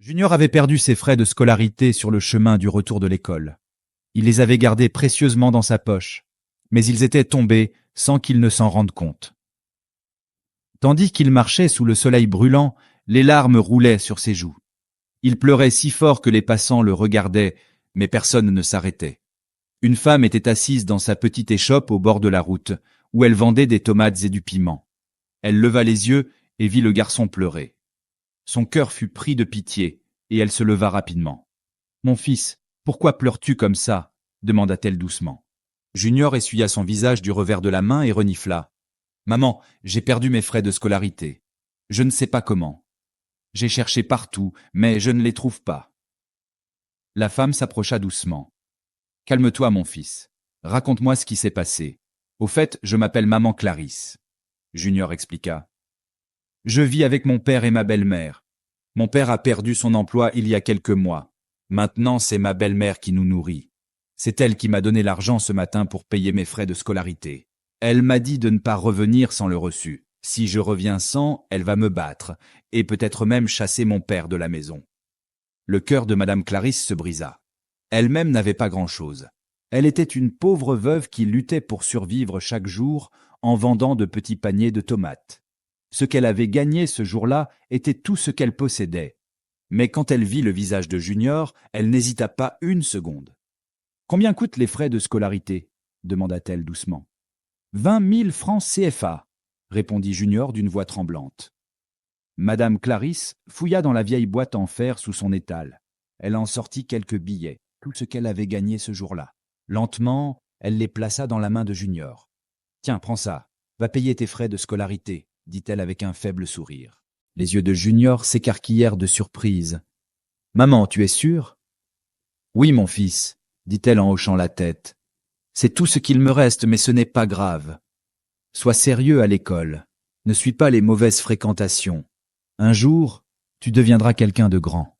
Junior avait perdu ses frais de scolarité sur le chemin du retour de l'école. Il les avait gardés précieusement dans sa poche, mais ils étaient tombés sans qu'il ne s'en rende compte. Tandis qu'il marchait sous le soleil brûlant, les larmes roulaient sur ses joues. Il pleurait si fort que les passants le regardaient, mais personne ne s'arrêtait. Une femme était assise dans sa petite échoppe au bord de la route, où elle vendait des tomates et du piment. Elle leva les yeux et vit le garçon pleurer. Son cœur fut pris de pitié, et elle se leva rapidement. « Mon fils, pourquoi pleures-tu comme ça ?» demanda-t-elle doucement. Junior essuya son visage du revers de la main et renifla. « Maman, j'ai perdu mes frais de scolarité. Je ne sais pas comment. J'ai cherché partout, mais je ne les trouve pas. » La femme s'approcha doucement. « Calme-toi, mon fils. Raconte-moi ce qui s'est passé. Au fait, je m'appelle maman Clarisse. » Junior expliqua. « Je vis avec mon père et ma belle-mère. Mon père a perdu son emploi il y a quelques mois. Maintenant, c'est ma belle-mère qui nous nourrit. C'est elle qui m'a donné l'argent ce matin pour payer mes frais de scolarité. Elle m'a dit de ne pas revenir sans le reçu. Si je reviens sans, elle va me battre, et peut-être même chasser mon père de la maison. » Le cœur de madame Clarisse se brisa. Elle-même n'avait pas grand-chose. Elle était une pauvre veuve qui luttait pour survivre chaque jour en vendant de petits paniers de tomates. Ce qu'elle avait gagné ce jour-là était tout ce qu'elle possédait. Mais quand elle vit le visage de Junior, elle n'hésita pas une seconde. « Combien coûtent les frais de scolarité ?» demanda-t-elle doucement. « 20 000 francs CFA, répondit Junior d'une voix tremblante. Madame Clarisse fouilla dans la vieille boîte en fer sous son étal. Elle en sortit quelques billets, tout ce qu'elle avait gagné ce jour-là. Lentement, elle les plaça dans la main de Junior. « Tiens, prends ça, va payer tes frais de scolarité, » dit-elle avec un faible sourire. Les yeux de Junior s'écarquillèrent de surprise. « Maman, tu es sûre ?»« Oui, mon fils, » dit-elle en hochant la tête. « C'est tout ce qu'il me reste, mais ce n'est pas grave. Sois sérieux à l'école. Ne suis pas les mauvaises fréquentations. Un jour, tu deviendras quelqu'un de grand. »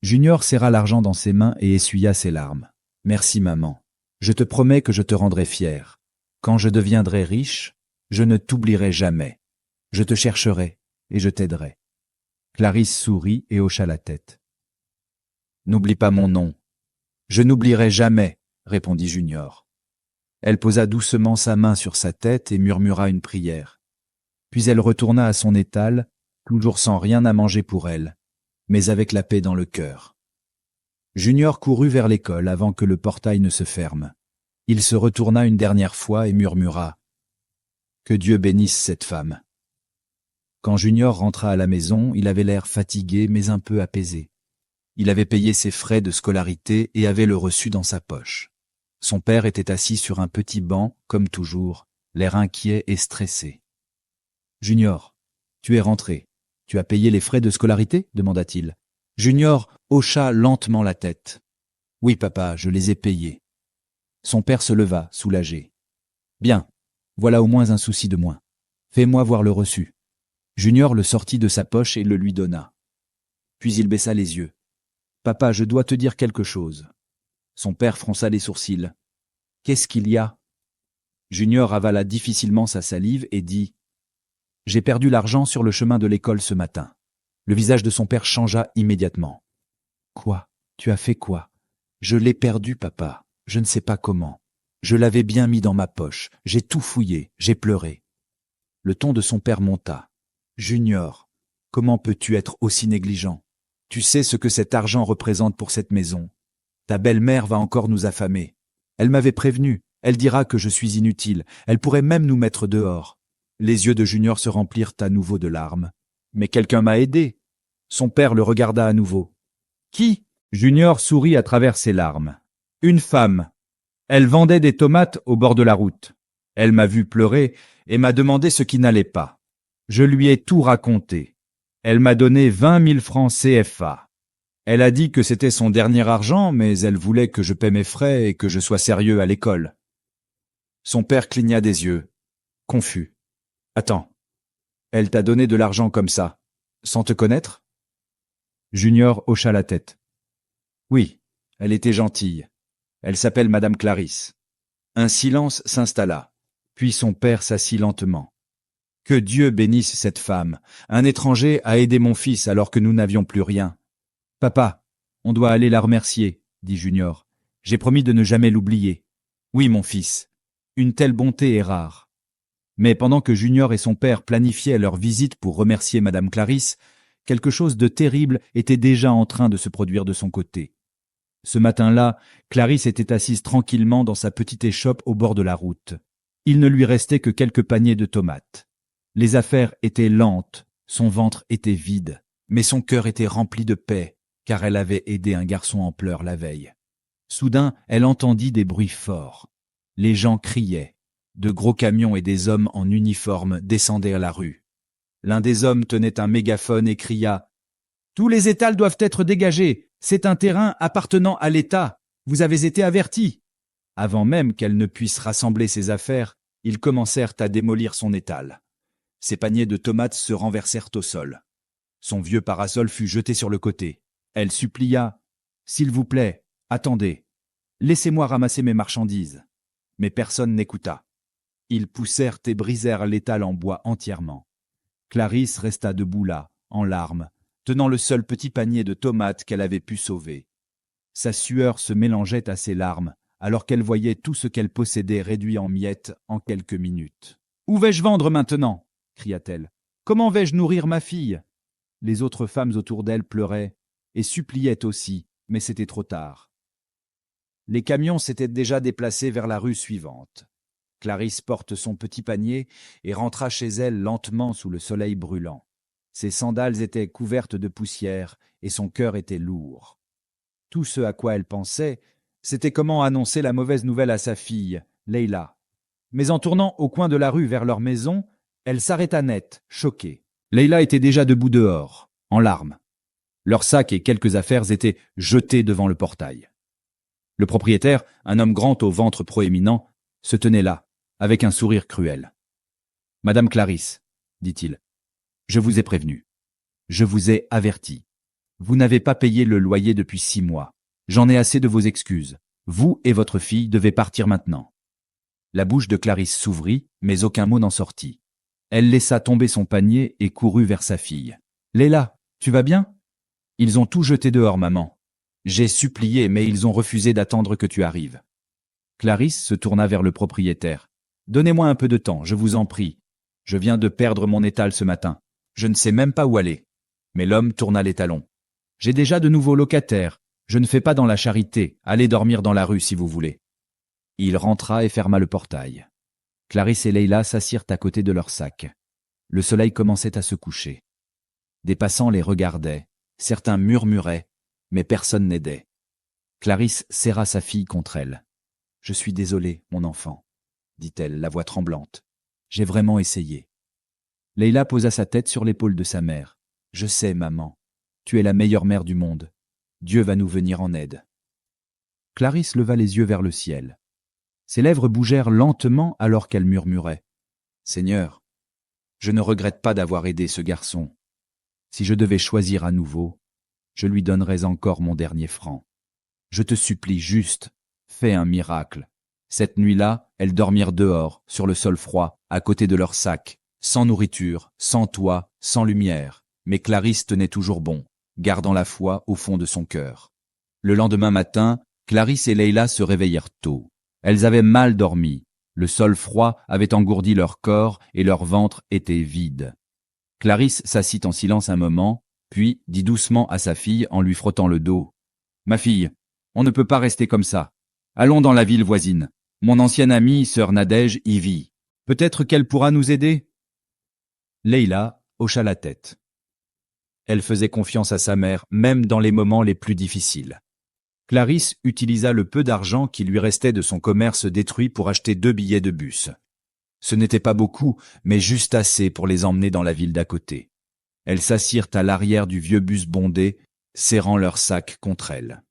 Junior serra l'argent dans ses mains et essuya ses larmes. « Merci, maman. Je te promets que je te rendrai fier. Quand je deviendrai riche, je ne t'oublierai jamais. Je te chercherai et je t'aiderai. » Clarisse sourit et hocha la tête. « N'oublie pas mon nom. »« Je n'oublierai jamais, » répondit Junior. Elle posa doucement sa main sur sa tête et murmura une prière. Puis elle retourna à son étal, toujours sans rien à manger pour elle, mais avec la paix dans le cœur. Junior courut vers l'école avant que le portail ne se ferme. Il se retourna une dernière fois et murmura « Que Dieu bénisse cette femme !» Quand Junior rentra à la maison, il avait l'air fatigué mais un peu apaisé. Il avait payé ses frais de scolarité et avait le reçu dans sa poche. Son père était assis sur un petit banc, comme toujours, l'air inquiet et stressé. « Junior, tu es rentré. Tu as payé les frais de scolarité ?» demanda-t-il. Junior hocha lentement la tête. « Oui, papa, je les ai payés. » Son père se leva, soulagé. « Bien, voilà au moins un souci de moins. Fais-moi voir le reçu. » Junior le sortit de sa poche et le lui donna. Puis il baissa les yeux. « Papa, je dois te dire quelque chose. » Son père fronça les sourcils. « Qu'est-ce qu'il y a ?» Junior avala difficilement sa salive et dit « J'ai perdu l'argent sur le chemin de l'école ce matin. » Le visage de son père changea immédiatement. « Quoi ? Tu as fait quoi ? » ?»« Je l'ai perdu, papa. Je ne sais pas comment. Je l'avais bien mis dans ma poche. J'ai tout fouillé. J'ai pleuré. » Le ton de son père monta. « Junior, comment peux-tu être aussi négligent ? Tu sais ce que cet argent représente pour cette maison. Ta belle-mère va encore nous affamer. Elle m'avait prévenu. Elle dira que je suis inutile. Elle pourrait même nous mettre dehors. » Les yeux de Junior se remplirent à nouveau de larmes. « Mais quelqu'un m'a aidé. » Son père le regarda à nouveau. « Qui ?» Junior sourit à travers ses larmes. « Une femme. Elle vendait des tomates au bord de la route. Elle m'a vu pleurer et m'a demandé ce qui n'allait pas. Je lui ai tout raconté. Elle m'a donné 20 000 francs CFA. Elle a dit que c'était son dernier argent, mais elle voulait que je paie mes frais et que je sois sérieux à l'école. » Son père cligna des yeux, confus. « Attends, elle t'a donné de l'argent comme ça, sans te connaître ?» Junior hocha la tête. « Oui, elle était gentille. Elle s'appelle Madame Clarisse. » Un silence s'installa, puis son père s'assit lentement. « Que Dieu bénisse cette femme. Un étranger a aidé mon fils alors que nous n'avions plus rien. Papa, on doit aller la remercier, dit Junior. J'ai promis de ne jamais l'oublier. Oui, mon fils. Une telle bonté est rare. Mais pendant que Junior et son père planifiaient leur visite pour remercier Madame Clarisse, quelque chose de terrible était déjà en train de se produire de son côté. Ce matin-là, Clarisse était assise tranquillement dans sa petite échoppe au bord de la route. Il ne lui restait que quelques paniers de tomates. Les affaires étaient lentes, son ventre était vide, mais son cœur était rempli de paix, car elle avait aidé un garçon en pleurs la veille. Soudain, elle entendit des bruits forts. Les gens criaient. De gros camions et des hommes en uniforme descendaient la rue. L'un des hommes tenait un mégaphone et cria « Tous les étals doivent être dégagés. C'est un terrain appartenant à l'État. Vous avez été avertis. » Avant même qu'elle ne puisse rassembler ses affaires, ils commencèrent à démolir son étal. Ses paniers de tomates se renversèrent au sol. Son vieux parasol fut jeté sur le côté. Elle supplia « S'il vous plaît, attendez. Laissez-moi ramasser mes marchandises. » Mais personne n'écouta. Ils poussèrent et brisèrent l'étal en bois entièrement. Clarisse resta debout là, en larmes, tenant le seul petit panier de tomates qu'elle avait pu sauver. Sa sueur se mélangeait à ses larmes, alors qu'elle voyait tout ce qu'elle possédait réduit en miettes en quelques minutes. « Où vais-je vendre maintenant ?» cria-t-elle. « Comment vais-je nourrir ma fille ?» Les autres femmes autour d'elle pleuraient et suppliaient aussi, mais c'était trop tard. Les camions s'étaient déjà déplacés vers la rue suivante. Clarisse porte son petit panier et rentra chez elle lentement sous le soleil brûlant. Ses sandales étaient couvertes de poussière et son cœur était lourd. Tout ce à quoi elle pensait, c'était comment annoncer la mauvaise nouvelle à sa fille, Leila. Mais en tournant au coin de la rue vers leur maison, elle s'arrêta net, choquée. Leila était déjà debout dehors, en larmes. Leurs sacs et quelques affaires étaient jetés devant le portail. Le propriétaire, un homme grand au ventre proéminent, se tenait là, avec un sourire cruel. « Madame Clarisse, dit-il, je vous ai prévenu. Je vous ai averti. Vous n'avez pas payé le loyer depuis 6 mois. J'en ai assez de vos excuses. Vous et votre fille devez partir maintenant. » La bouche de Clarisse s'ouvrit, mais aucun mot n'en sortit. Elle laissa tomber son panier et courut vers sa fille. « Leila, tu vas bien ? Ils ont tout jeté dehors, maman. J'ai supplié, mais ils ont refusé d'attendre que tu arrives. » Clarisse se tourna vers le propriétaire. « Donnez-moi un peu de temps, je vous en prie. Je viens de perdre mon étal ce matin. Je ne sais même pas où aller. » Mais l'homme tourna les talons. « J'ai déjà de nouveaux locataires. Je ne fais pas dans la charité. Allez dormir dans la rue si vous voulez. » Il rentra et ferma le portail. Clarisse et Leila s'assirent à côté de leur sac. Le soleil commençait à se coucher. Des passants les regardaient. Certains murmuraient, mais personne n'aidait. Clarisse serra sa fille contre elle. « Je suis désolée, mon enfant, » dit-elle, la voix tremblante. « J'ai vraiment essayé. » Leila posa sa tête sur l'épaule de sa mère. « Je sais, maman. Tu es la meilleure mère du monde. Dieu va nous venir en aide. » Clarisse leva les yeux vers le ciel. Ses lèvres bougèrent lentement alors qu'elle murmurait. « Seigneur, je ne regrette pas d'avoir aidé ce garçon. Si je devais choisir à nouveau, je lui donnerais encore mon dernier franc. Je te supplie juste, fais un miracle. » Cette nuit-là, elles dormirent dehors, sur le sol froid, à côté de leur sac, sans nourriture, sans toit, sans lumière. Mais Clarisse tenait toujours bon, gardant la foi au fond de son cœur. Le lendemain matin, Clarisse et Leila se réveillèrent tôt. Elles avaient mal dormi. Le sol froid avait engourdi leur corps et leur ventre était vide. Clarisse s'assit en silence un moment, puis dit doucement à sa fille en lui frottant le dos. « Ma fille, on ne peut pas rester comme ça. Allons dans la ville voisine. Mon ancienne amie, sœur Nadège, y vit. Peut-être qu'elle pourra nous aider ?» Leila hocha la tête. Elle faisait confiance à sa mère, même dans les moments les plus difficiles. Clarisse utilisa le peu d'argent qui lui restait de son commerce détruit pour acheter 2 billets de bus. Ce n'était pas beaucoup, mais juste assez pour les emmener dans la ville d'à côté. Elles s'assirent à l'arrière du vieux bus bondé, serrant leurs sacs contre elle.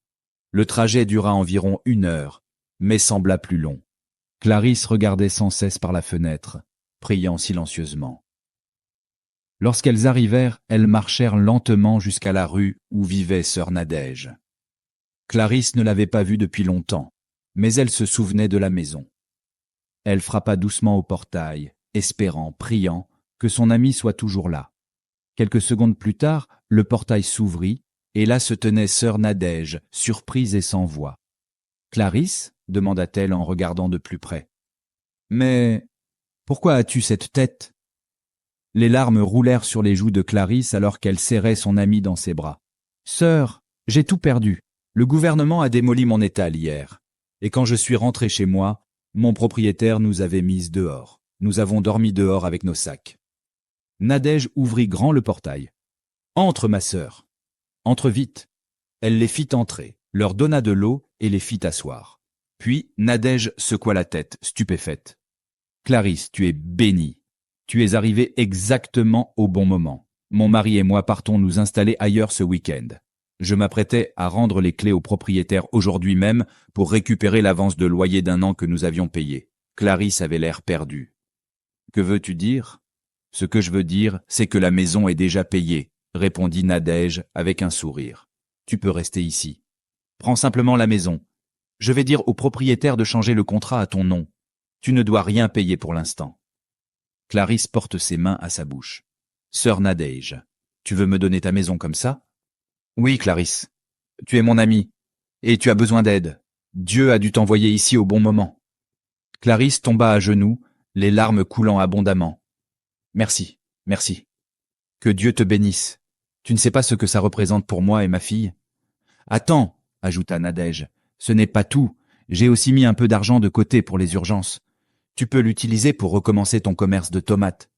Le trajet dura environ 1 heure, mais sembla plus long. Clarisse regardait sans cesse par la fenêtre, priant silencieusement. Lorsqu'elles arrivèrent, elles marchèrent lentement jusqu'à la rue où vivait sœur Nadège. Clarisse ne l'avait pas vue depuis longtemps, mais elle se souvenait de la maison. Elle frappa doucement au portail, espérant, priant, que son amie soit toujours là. Quelques secondes plus tard, le portail s'ouvrit et là se tenait sœur Nadège, surprise et sans voix. « Clarisse » demanda-t-elle en regardant de plus près. « Mais pourquoi as-tu cette tête ?» Les larmes roulèrent sur les joues de Clarisse alors qu'elle serrait son amie dans ses bras. « Sœur, j'ai tout perdu. Le gouvernement a démoli mon étal hier. Et quand je suis rentré chez moi, mon propriétaire nous avait mises dehors. Nous avons dormi dehors avec nos sacs. » Nadège ouvrit grand le portail. « Entre, ma sœur. Entre vite. » Elle les fit entrer, leur donna de l'eau et les fit asseoir. Puis Nadège secoua la tête, stupéfaite. « Clarisse, tu es bénie. Tu es arrivée exactement au bon moment. Mon mari et moi partons nous installer ailleurs ce week-end. Je m'apprêtais à rendre les clés au propriétaire aujourd'hui même pour récupérer l'avance de loyer d'1 an que nous avions payé. » Clarisse avait l'air perdue. « Que veux-tu dire ?»« Ce que je veux dire, c'est que la maison est déjà payée, » répondit Nadège avec un sourire. « Tu peux rester ici. Prends simplement la maison. Je vais dire au propriétaire de changer le contrat à ton nom. Tu ne dois rien payer pour l'instant. » Clarisse porte ses mains à sa bouche. « Sœur Nadège, tu veux me donner ta maison comme ça ?»« Oui, Clarisse. Tu es mon amie, et tu as besoin d'aide. Dieu a dû t'envoyer ici au bon moment. » Clarisse tomba à genoux, les larmes coulant abondamment. « Merci, merci. Que Dieu te bénisse. Tu ne sais pas ce que ça représente pour moi et ma fille. »« Attends, » ajouta Nadège, « ce n'est pas tout. J'ai aussi mis un peu d'argent de côté pour les urgences. Tu peux l'utiliser pour recommencer ton commerce de tomates. »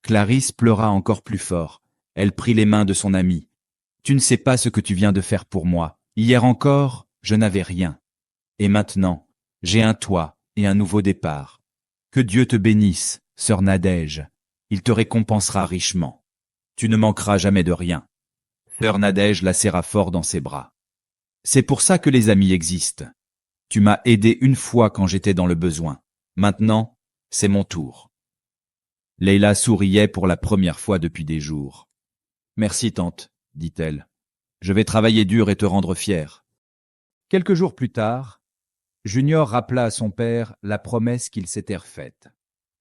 Clarisse pleura encore plus fort. Elle prit les mains de son amie. « Tu ne sais pas ce que tu viens de faire pour moi. Hier encore, je n'avais rien. Et maintenant, j'ai un toit et un nouveau départ. Que Dieu te bénisse, sœur Nadège. Il te récompensera richement. Tu ne manqueras jamais de rien. » Sœur Nadège la serra fort dans ses bras. « C'est pour ça que les amis existent. Tu m'as aidé une fois quand j'étais dans le besoin. Maintenant, c'est mon tour. » Leila souriait pour la première fois depuis des jours. « Merci, tante, » dit-elle. « Je vais travailler dur et te rendre fière. » Quelques jours plus tard, Junior rappela à son père la promesse qu'ils s'étaient faite.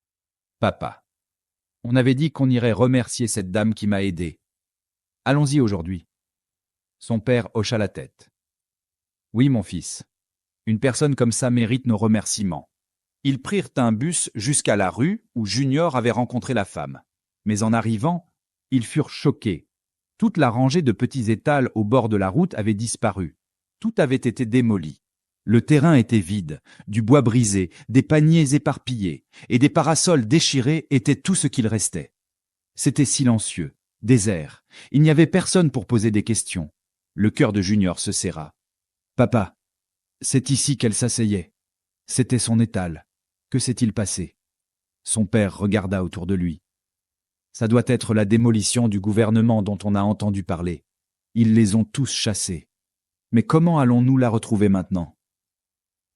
« Papa, on avait dit qu'on irait remercier cette dame qui m'a aidé. Allons-y aujourd'hui. » Son père hocha la tête. « Oui, mon fils. Une personne comme ça mérite nos remerciements. » Ils prirent un bus jusqu'à la rue où Junior avait rencontré la femme. Mais en arrivant, ils furent choqués. Toute la rangée de petits étals au bord de la route avait disparu. Tout avait été démoli. Le terrain était vide, du bois brisé, des paniers éparpillés, et des parasols déchirés étaient tout ce qu'il restait. C'était silencieux, désert. Il n'y avait personne pour poser des questions. Le cœur de Junior se serra. « Papa, c'est ici qu'elle s'asseyait. C'était son étal. Que s'est-il passé ?» Son père regarda autour de lui. « Ça doit être la démolition du gouvernement dont on a entendu parler. Ils les ont tous chassés. Mais comment allons-nous la retrouver maintenant ?»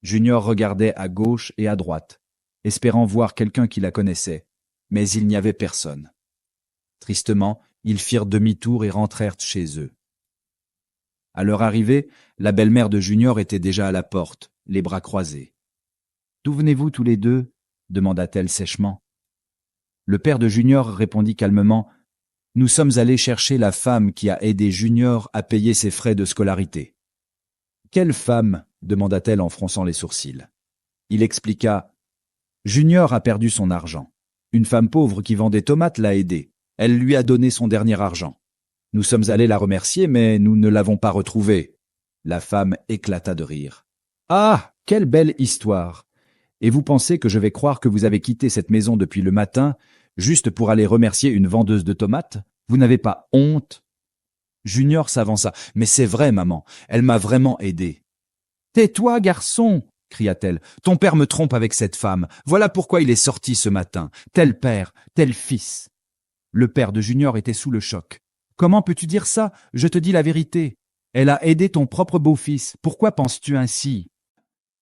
Junior regardait à gauche et à droite, espérant voir quelqu'un qui la connaissait, mais il n'y avait personne. Tristement, ils firent demi-tour et rentrèrent chez eux. À leur arrivée, la belle-mère de Junior était déjà à la porte, les bras croisés. « D'où venez-vous tous les deux ?» demanda-t-elle sèchement. Le père de Junior répondit calmement « Nous sommes allés chercher la femme qui a aidé Junior à payer ses frais de scolarité. »« Quelle femme ?» demanda-t-elle en fronçant les sourcils. Il expliqua « Junior a perdu son argent. Une femme pauvre qui vend des tomates l'a aidé. Elle lui a donné son dernier argent. Nous sommes allés la remercier, mais nous ne l'avons pas retrouvée. » La femme éclata de rire. « Ah, quelle belle histoire! Et vous pensez que je vais croire que vous avez quitté cette maison depuis le matin, juste pour aller remercier une vendeuse de tomates? Vous n'avez pas honte ?» Junior s'avança. « Mais c'est vrai, maman, elle m'a vraiment aidé. »« Tais-toi, garçon !» cria-t-elle. « Ton père me trompe avec cette femme. Voilà pourquoi il est sorti ce matin. Tel père, tel fils. » Le père de Junior était sous le choc. « Comment peux-tu dire ça? Je te dis la vérité. Elle a aidé ton propre beau-fils. Pourquoi penses-tu ainsi? »«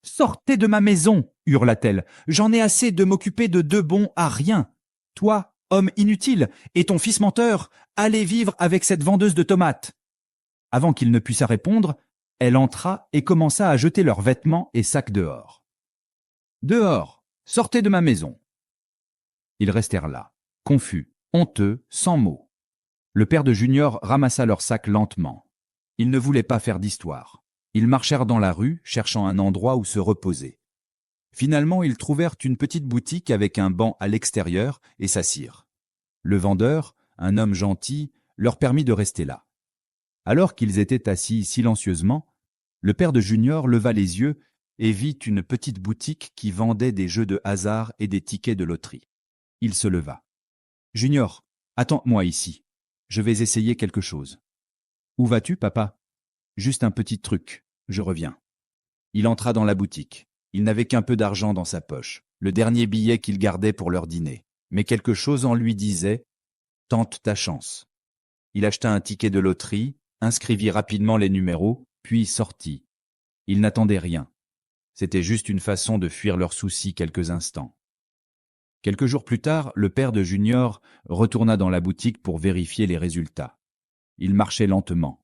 Sortez de ma maison !» hurla-t-elle. « J'en ai assez de m'occuper de deux bons à rien. Toi, homme inutile, et ton fils menteur, allez vivre avec cette vendeuse de tomates. » Avant qu'il ne puisse répondre, elle entra et commença à jeter leurs vêtements et sacs dehors. « Dehors! Sortez de ma maison !» Ils restèrent là, confus, honteux, sans mots. Le père de Junior ramassa leurs sacs lentement. Ils ne voulaient pas faire d'histoire. Ils marchèrent dans la rue, cherchant un endroit où se reposer. Finalement, ils trouvèrent une petite boutique avec un banc à l'extérieur et s'assirent. Le vendeur, un homme gentil, leur permit de rester là. Alors qu'ils étaient assis silencieusement, le père de Junior leva les yeux et vit une petite boutique qui vendait des jeux de hasard et des tickets de loterie. Il se leva. « Junior, attends-moi ici. Je vais essayer quelque chose. »« Où vas-tu, papa ?»« Juste un petit truc. Je reviens. » Il entra dans la boutique. Il n'avait qu'un peu d'argent dans sa poche, le dernier billet qu'il gardait pour leur dîner. Mais quelque chose en lui disait « Tente ta chance ». Il acheta un ticket de loterie, inscrivit rapidement les numéros, puis sortit. Il n'attendait rien. C'était juste une façon de fuir leurs soucis quelques instants. Quelques jours plus tard, le père de Junior retourna dans la boutique pour vérifier les résultats. Il marchait lentement.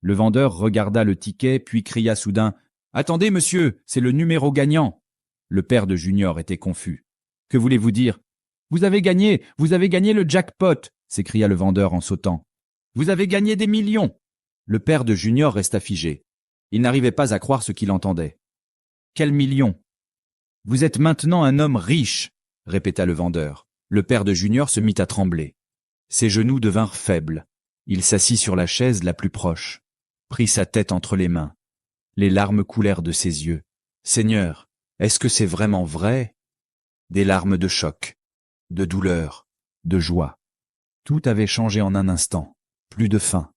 Le vendeur regarda le ticket, puis cria soudain « Attendez, monsieur, c'est le numéro gagnant !» Le père de Junior était confus. « Que voulez-vous dire ? »« Vous avez gagné le jackpot !» s'écria le vendeur en sautant. « Vous avez gagné des millions !» Le père de Junior resta figé. Il n'arrivait pas à croire ce qu'il entendait. « Quels millions ? » « Vous êtes maintenant un homme riche !» répéta le vendeur. Le père de Junior se mit à trembler. Ses genoux devinrent faibles. Il s'assit sur la chaise la plus proche, prit sa tête entre les mains. Les larmes coulèrent de ses yeux. « Seigneur, est-ce que c'est vraiment vrai ?» Des larmes de choc, de douleur, de joie. Tout avait changé en un instant. Plus de faim,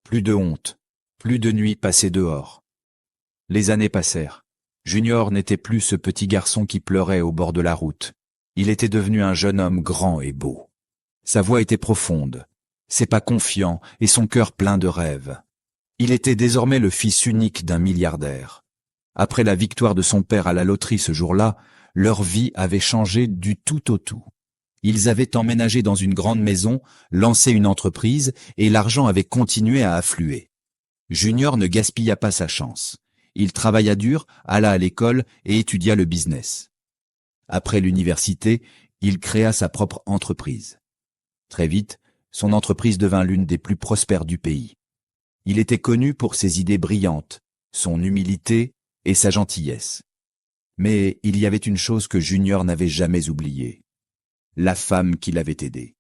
plus de honte, plus de nuits passées dehors. Les années passèrent. Junior n'était plus ce petit garçon qui pleurait au bord de la route. Il était devenu un jeune homme grand et beau. Sa voix était profonde, ses pas confiants et son cœur plein de rêves. Il était désormais le fils unique d'un milliardaire. Après la victoire de son père à la loterie ce jour-là, leur vie avait changé du tout au tout. Ils avaient emménagé dans une grande maison, lancé une entreprise et l'argent avait continué à affluer. Junior ne gaspilla pas sa chance. Il travailla dur, alla à l'école et étudia le business. Après l'université, il créa sa propre entreprise. Très vite, son entreprise devint l'une des plus prospères du pays. Il était connu pour ses idées brillantes, son humilité et sa gentillesse. Mais il y avait une chose que Junior n'avait jamais oubliée. La femme qui l'avait aidé.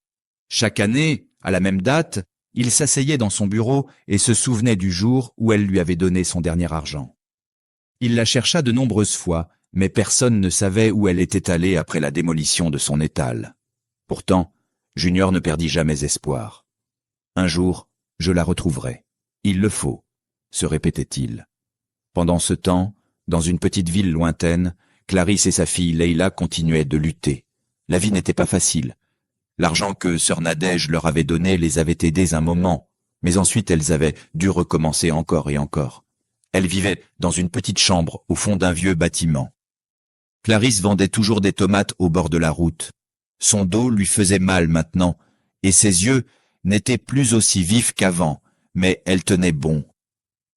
Chaque année, à la même date, il s'asseyait dans son bureau et se souvenait du jour où elle lui avait donné son dernier argent. Il la chercha de nombreuses fois, mais personne ne savait où elle était allée après la démolition de son étal. Pourtant, Junior ne perdit jamais espoir. Un jour, je la retrouverai. Il le faut, se répétait-il. Pendant ce temps, dans une petite ville lointaine, Clarisse et sa fille Leila continuaient de lutter. La vie n'était pas facile. L'argent que sœur Nadège leur avait donné les avait aidées un moment, mais ensuite elles avaient dû recommencer encore et encore. Elle vivait dans une petite chambre au fond d'un vieux bâtiment. Clarisse vendait toujours des tomates au bord de la route. Son dos lui faisait mal maintenant, et ses yeux n'étaient plus aussi vifs qu'avant, mais elle tenait bon.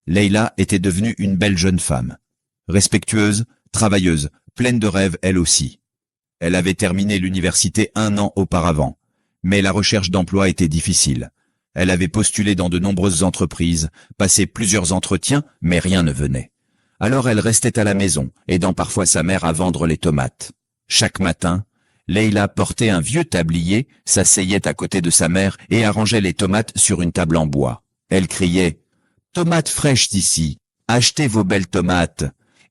Leila était devenue une belle jeune femme. Respectueuse, travailleuse, pleine de rêves elle aussi. Elle avait terminé l'université 1 an auparavant, mais la recherche d'emploi était difficile. Elle avait postulé dans de nombreuses entreprises, passé plusieurs entretiens, mais rien ne venait. Alors elle restait à la maison, aidant parfois sa mère à vendre les tomates. Chaque matin, Leila portait un vieux tablier, s'asseyait à côté de sa mère et arrangeait les tomates sur une table en bois. Elle criait « Tomates fraîches d'ici, achetez vos belles tomates »,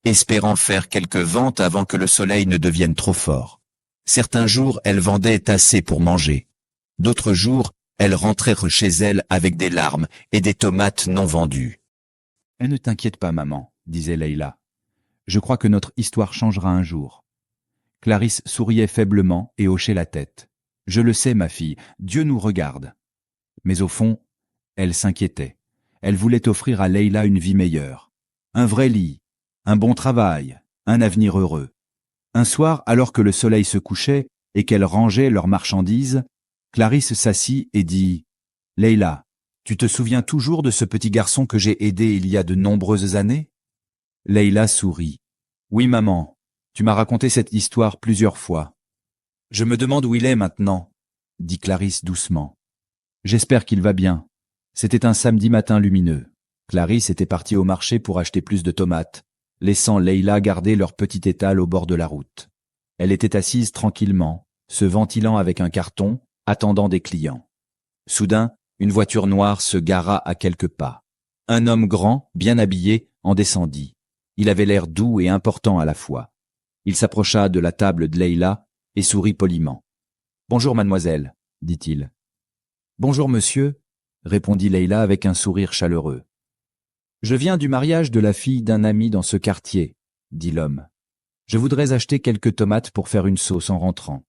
espérant faire quelques ventes avant que le soleil ne devienne trop fort. Certains jours, elle vendait assez pour manger. D'autres jours, elle rentrait chez elle avec des larmes et des tomates non vendues. « Ne t'inquiète pas, maman, » disait Leila. « Je crois que notre histoire changera un jour. » Clarisse souriait faiblement et hochait la tête. « Je le sais, ma fille, Dieu nous regarde. » Mais au fond, elle s'inquiétait. Elle voulait offrir à Leila une vie meilleure. Un vrai lit, un bon travail, un avenir heureux. Un soir, alors que le soleil se couchait et qu'elle rangeait leurs marchandises, Clarisse s'assit et dit « Leila, tu te souviens toujours de ce petit garçon que j'ai aidé il y a de nombreuses années ?» Leila sourit. « Oui, maman, tu m'as raconté cette histoire plusieurs fois. »« Je me demande où il est maintenant, » dit Clarisse doucement. « J'espère qu'il va bien. C'était un samedi matin lumineux. Clarisse était partie au marché pour acheter plus de tomates, laissant Leila garder leur petit étal au bord de la route. Elle était assise tranquillement, se ventilant avec un carton, attendant des clients. Soudain, une voiture noire se gara à quelques pas. Un homme grand, bien habillé, en descendit. Il avait l'air doux et important à la fois. Il s'approcha de la table de Leila et sourit poliment. « Bonjour, mademoiselle, » dit-il. « Bonjour, monsieur, » répondit Leila avec un sourire chaleureux. « Je viens du mariage de la fille d'un ami dans ce quartier, » dit l'homme. « Je voudrais acheter quelques tomates pour faire une sauce en rentrant. »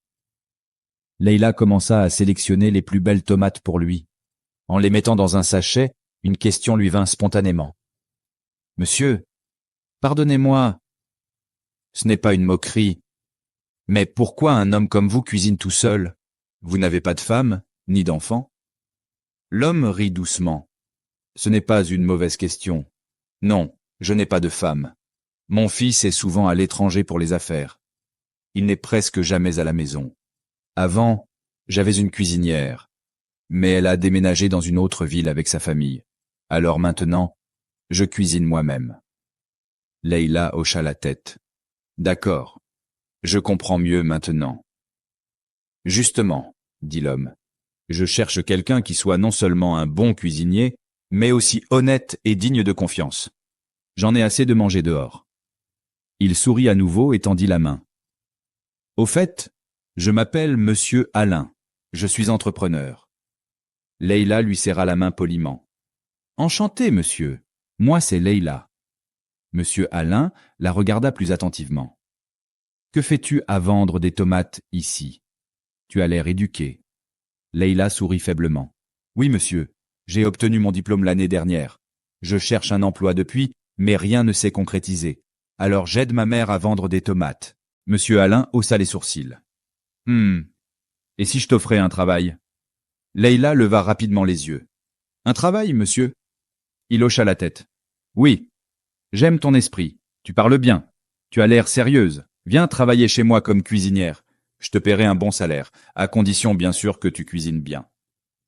Leila commença à sélectionner les plus belles tomates pour lui. En les mettant dans un sachet, une question lui vint spontanément. « Monsieur, pardonnez-moi, ce n'est pas une moquerie, mais pourquoi un homme comme vous cuisine tout seul? Vous n'avez pas de femme, ni d'enfant ?» L'homme rit doucement. « Ce n'est pas une mauvaise question. Non, je n'ai pas de femme. Mon fils est souvent à l'étranger pour les affaires. Il n'est presque jamais à la maison. Avant, j'avais une cuisinière, mais elle a déménagé dans une autre ville avec sa famille. Alors maintenant, je cuisine moi-même. » Leila hocha la tête. « D'accord, je comprends mieux maintenant. »« Justement, » dit l'homme, « je cherche quelqu'un qui soit non seulement un bon cuisinier, mais aussi honnête et digne de confiance. J'en ai assez de manger dehors. » Il sourit à nouveau et tendit la main. « Au fait, je m'appelle Monsieur Alain. Je suis entrepreneur. » Leila lui serra la main poliment. « Enchanté, monsieur. Moi, c'est Leila. » Monsieur Alain la regarda plus attentivement. « Que fais-tu à vendre des tomates ici? Tu as l'air éduqué. » Leila sourit faiblement. « Oui, monsieur. J'ai obtenu mon diplôme l'année dernière. Je cherche un emploi depuis, mais rien ne s'est concrétisé. Alors j'aide ma mère à vendre des tomates. » Monsieur Alain haussa les sourcils. « Et si je t'offrais un travail ?» Leila leva rapidement les yeux. « Un travail, monsieur ?» Il hocha la tête. « Oui. J'aime ton esprit. Tu parles bien. Tu as l'air sérieuse. Viens travailler chez moi comme cuisinière. Je te paierai un bon salaire, à condition bien sûr que tu cuisines bien. »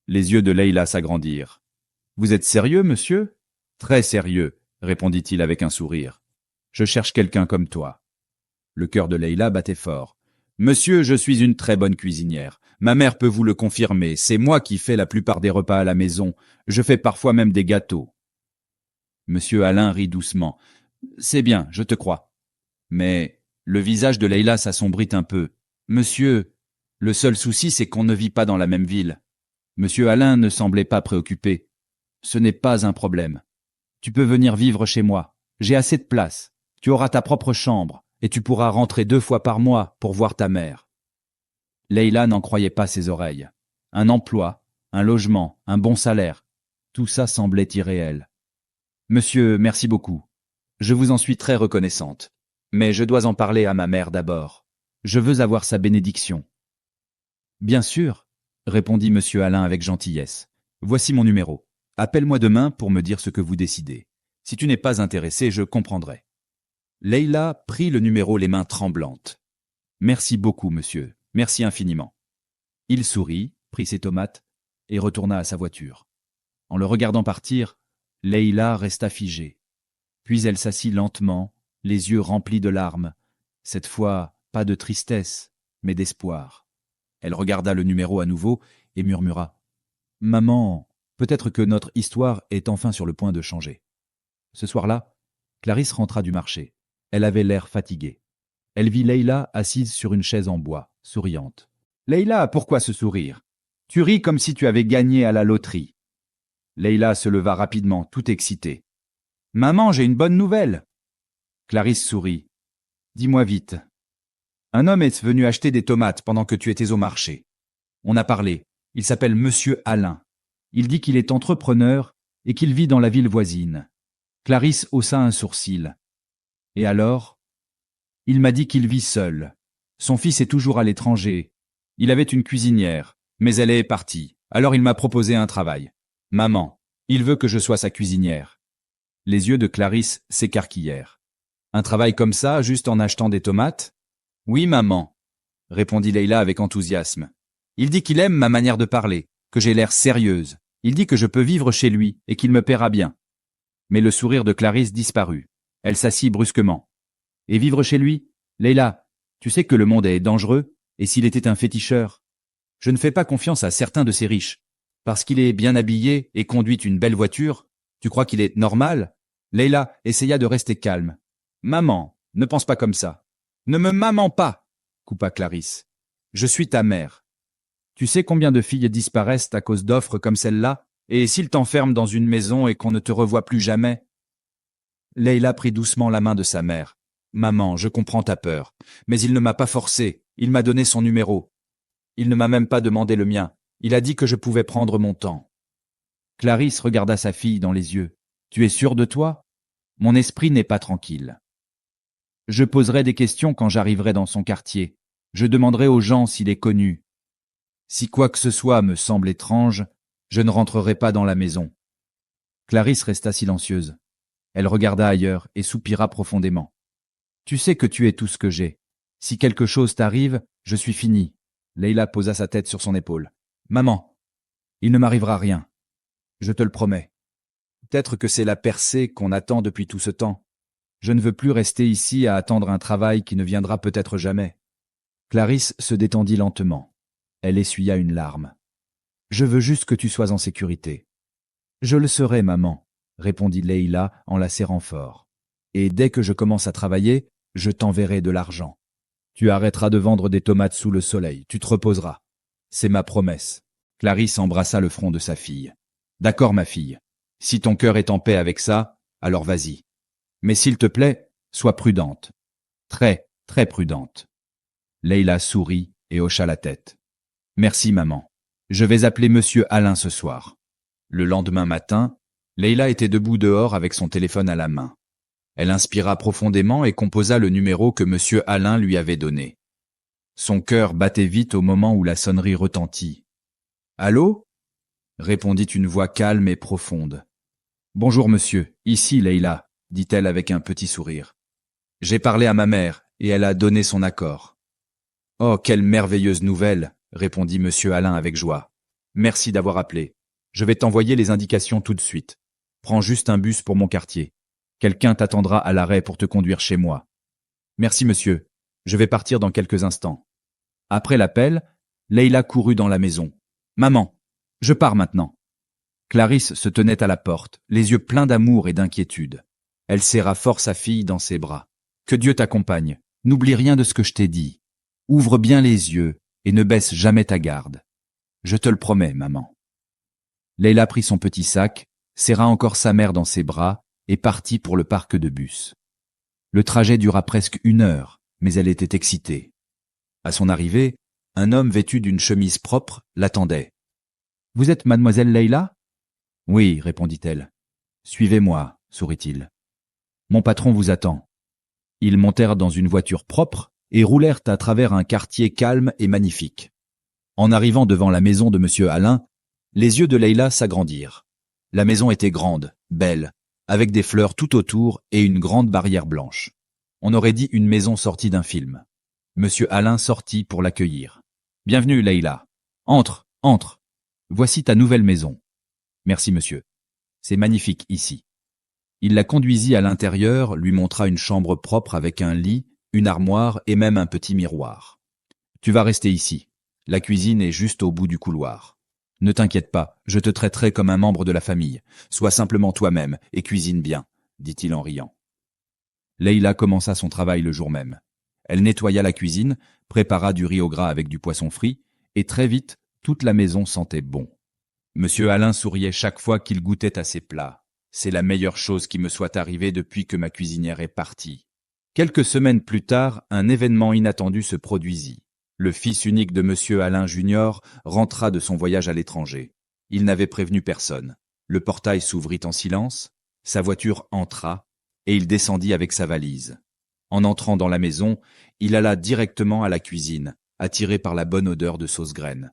Les yeux de Leila s'agrandirent. « Vous êtes sérieux, monsieur ? » ?»« Très sérieux, » répondit-il avec un sourire. « Je cherche quelqu'un comme toi. » Le cœur de Leila battait fort. « Monsieur, je suis une très bonne cuisinière. Ma mère peut vous le confirmer. C'est moi qui fais la plupart des repas à la maison. Je fais parfois même des gâteaux. » Monsieur Alain rit doucement. « C'est bien, je te crois. » Mais le visage de Leila s'assombrit un peu. « Monsieur, le seul souci, c'est qu'on ne vit pas dans la même ville. » Monsieur Alain ne semblait pas préoccupé. « Ce n'est pas un problème. Tu peux venir vivre chez moi. J'ai assez de place. Tu auras ta propre chambre et tu pourras rentrer 2 fois par mois pour voir ta mère. » Leila n'en croyait pas ses oreilles. Un emploi, un logement, un bon salaire, tout ça semblait irréel. « Monsieur, merci beaucoup. Je vous en suis très reconnaissante. Mais je dois en parler à ma mère d'abord. Je veux avoir sa bénédiction. »« Bien sûr, » répondit monsieur Alain avec gentillesse. « Voici mon numéro. Appelle-moi demain pour me dire ce que vous décidez. Si tu n'es pas intéressé, je comprendrai. » Leila prit le numéro les mains tremblantes. « Merci beaucoup, monsieur. Merci infiniment. » Il sourit, prit ses tomates et retourna à sa voiture. En le regardant partir, Leila resta figée. Puis elle s'assit lentement, les yeux remplis de larmes. Cette fois, pas de tristesse, mais d'espoir. Elle regarda le numéro à nouveau et murmura « Maman, peut-être que notre histoire est enfin sur le point de changer. » Ce soir-là, Clarisse rentra du marché. Elle avait l'air fatiguée. Elle vit Leila assise sur une chaise en bois, souriante. « Leila, pourquoi ce sourire? Tu ris comme si tu avais gagné à la loterie. » Leila se leva rapidement, tout excitée. « Maman, j'ai une bonne nouvelle !» Clarisse sourit. « Dis-moi vite. » « Un homme est venu acheter des tomates pendant que tu étais au marché. On a parlé. Il s'appelle Monsieur Alain. Il dit qu'il est entrepreneur et qu'il vit dans la ville voisine. » Clarisse haussa un sourcil. « Et alors ? » « Il m'a dit qu'il vit seul. Son fils est toujours à l'étranger. Il avait une cuisinière, mais elle est partie. Alors il m'a proposé un travail. Maman, il veut que je sois sa cuisinière. » Les yeux de Clarisse s'écarquillèrent. « Un travail comme ça, juste en achetant des tomates ? » « Oui, maman, » répondit Leila avec enthousiasme. « Il dit qu'il aime ma manière de parler, que j'ai l'air sérieuse. Il dit que je peux vivre chez lui et qu'il me paiera bien. » Mais le sourire de Clarisse disparut. Elle s'assit brusquement. Et vivre chez lui? Leila, tu sais que le monde est dangereux, et s'il était un féticheur? Je ne fais pas confiance à certains de ces riches. Parce qu'il est bien habillé et conduit une belle voiture, tu crois qu'il est normal? Leila essaya de rester calme. Maman, ne pense pas comme ça. Ne me maman pas, coupa Clarisse. Je suis ta mère. Tu sais combien de filles disparaissent à cause d'offres comme celle-là? Et s'ils t'enferment dans une maison et qu'on ne te revoit plus jamais? Leila prit doucement la main de sa mère. Maman, je comprends ta peur, mais il ne m'a pas forcé, il m'a donné son numéro. Il ne m'a même pas demandé le mien, il a dit que je pouvais prendre mon temps. Clarisse regarda sa fille dans les yeux. Tu es sûre de toi? Mon esprit n'est pas tranquille. Je poserai des questions quand j'arriverai dans son quartier. Je demanderai aux gens s'il est connu. Si quoi que ce soit me semble étrange, je ne rentrerai pas dans la maison. Clarisse resta silencieuse. Elle regarda ailleurs et soupira profondément. Tu sais que tu es tout ce que j'ai. Si quelque chose t'arrive, je suis finie. Leila posa sa tête sur son épaule. Maman, il ne m'arrivera rien. Je te le promets. Peut-être que c'est la percée qu'on attend depuis tout ce temps. Je ne veux plus rester ici à attendre un travail qui ne viendra peut-être jamais. Clarisse se détendit lentement. Elle essuya une larme. Je veux juste que tu sois en sécurité. Je le serai, maman, répondit Leila en la serrant fort. Et dès que je commence à travailler, je t'enverrai de l'argent. Tu arrêteras de vendre des tomates sous le soleil, tu te reposeras. C'est ma promesse. Clarisse embrassa le front de sa fille. D'accord, ma fille. Si ton cœur est en paix avec ça, alors vas-y. Mais s'il te plaît, sois prudente. Très, très prudente. Leila sourit et hocha la tête. Merci, maman. Je vais appeler monsieur Alain ce soir. Le lendemain matin, Leila était debout dehors avec son téléphone à la main. Elle inspira profondément et composa le numéro que monsieur Alain lui avait donné. Son cœur battait vite au moment où la sonnerie retentit. « Allô ?» répondit une voix calme et profonde. « Bonjour monsieur, ici Leila, » dit-elle avec un petit sourire. « J'ai parlé à ma mère et elle a donné son accord. »« Oh, quelle merveilleuse nouvelle !» répondit monsieur Alain avec joie. « Merci d'avoir appelé. Je vais t'envoyer les indications tout de suite. Prends juste un bus pour mon quartier. Quelqu'un t'attendra à l'arrêt pour te conduire chez moi. Merci monsieur, je vais partir dans quelques instants. » Après l'appel, Leila courut dans la maison. « Maman, je pars maintenant. » Clarisse se tenait à la porte, les yeux pleins d'amour et d'inquiétude. Elle serra fort sa fille dans ses bras. « Que Dieu t'accompagne. N'oublie rien de ce que je t'ai dit. Ouvre bien les yeux et ne baisse jamais ta garde. Je te le promets, maman. » Leila prit son petit sac, serra encore sa mère dans ses bras et partit pour le parc de bus. Le trajet dura presque 1 heure, mais elle était excitée. À son arrivée, un homme vêtu d'une chemise propre l'attendait. « Vous êtes mademoiselle Leila ?»« Oui, répondit-elle. »« Suivez-moi, sourit-il. Mon patron vous attend. » Ils montèrent dans une voiture propre et roulèrent à travers un quartier calme et magnifique. En arrivant devant la maison de monsieur Alain, les yeux de Leila s'agrandirent. La maison était grande, belle, avec des fleurs tout autour et une grande barrière blanche. On aurait dit une maison sortie d'un film. Monsieur Alain sortit pour l'accueillir. « Bienvenue, Leila. Entre, entre. Voici ta nouvelle maison. »« Merci, monsieur. C'est magnifique ici. » Il la conduisit à l'intérieur, lui montra une chambre propre avec un lit, une armoire et même un petit miroir. « Tu vas rester ici. La cuisine est juste au bout du couloir. Ne t'inquiète pas, je te traiterai comme un membre de la famille. Sois simplement toi-même et cuisine bien, » dit-il en riant. Leila commença son travail le jour même. Elle nettoya la cuisine, prépara du riz au gras avec du poisson frit, et très vite, toute la maison sentait bon. Monsieur Alain souriait chaque fois qu'il goûtait à ses plats. « C'est la meilleure chose qui me soit arrivée depuis que ma cuisinière est partie. » Quelques semaines plus tard, un événement inattendu se produisit. Le fils unique de monsieur Alain Junior rentra de son voyage à l'étranger. Il n'avait prévenu personne. Le portail s'ouvrit en silence, sa voiture entra, et il descendit avec sa valise. En entrant dans la maison, il alla directement à la cuisine, attiré par la bonne odeur de sauce graine.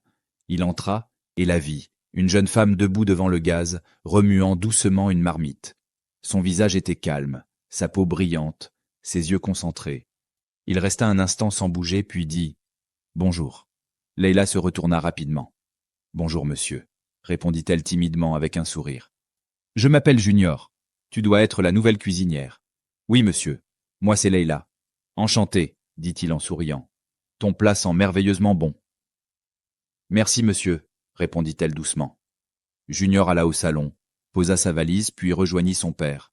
Il entra et la vit, une jeune femme debout devant le gaz, remuant doucement une marmite. Son visage était calme, sa peau brillante, ses yeux concentrés. Il resta un instant sans bouger, puis dit « Bonjour ». Leila se retourna rapidement. « Bonjour, monsieur », répondit-elle timidement avec un sourire. « Je m'appelle Junior. Tu dois être la nouvelle cuisinière. Oui, monsieur. Moi, c'est Leïla. Enchanté, dit-il en souriant. Ton plat sent merveilleusement bon. Merci, monsieur, répondit-elle doucement. Junior alla au salon, posa sa valise, puis rejoignit son père.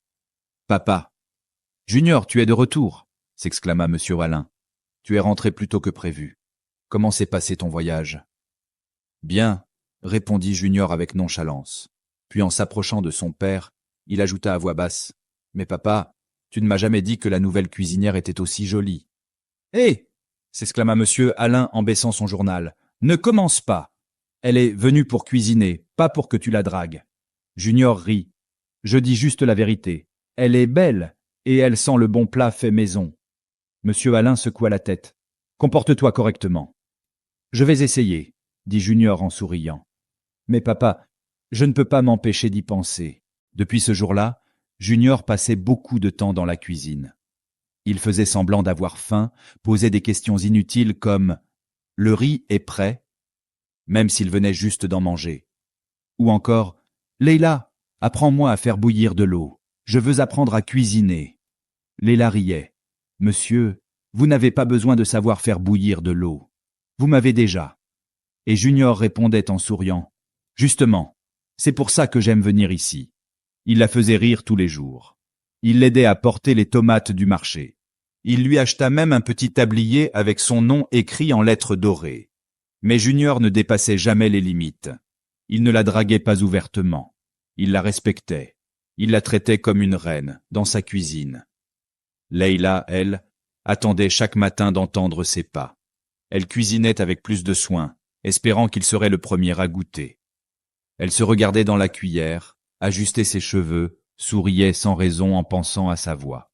Papa. Junior, tu es de retour, s'exclama monsieur Alain. Tu es rentré plus tôt que prévu. Comment s'est passé ton voyage? Bien, répondit Junior avec nonchalance. Puis en s'approchant de son père, il ajouta à voix basse. Mais papa, tu ne m'as jamais dit que la nouvelle cuisinière était aussi jolie. Hé! S'exclama monsieur Alain en baissant son journal. Ne commence pas. Elle est venue pour cuisiner, pas pour que tu la dragues. Junior rit. Je dis juste la vérité. Elle est belle, et elle sent le bon plat fait maison. Monsieur Alain secoua la tête. Comporte-toi correctement. Je vais essayer, dit Junior en souriant. Mais papa, je ne peux pas m'empêcher d'y penser. Depuis ce jour-là, Junior passait beaucoup de temps dans la cuisine. Il faisait semblant d'avoir faim, posait des questions inutiles comme « Le riz est prêt ?» même s'il venait juste d'en manger. Ou encore « Leïla, apprends-moi à faire bouillir de l'eau. Je veux apprendre à cuisiner. » Leïla riait. « Monsieur, vous n'avez pas besoin de savoir faire bouillir de l'eau. Vous m'avez déjà. » Et Junior répondait en souriant. « Justement, c'est pour ça que j'aime venir ici. » Il la faisait rire tous les jours. Il l'aidait à porter les tomates du marché. Il lui acheta même un petit tablier avec son nom écrit en lettres dorées. Mais Junior ne dépassait jamais les limites. Il ne la draguait pas ouvertement. Il la respectait. Il la traitait comme une reine, dans sa cuisine. Leïla, elle, attendait chaque matin d'entendre ses pas. Elle cuisinait avec plus de soin, espérant qu'il serait le premier à goûter. Elle se regardait dans la cuillère, ajustait ses cheveux, souriait sans raison en pensant à sa voix.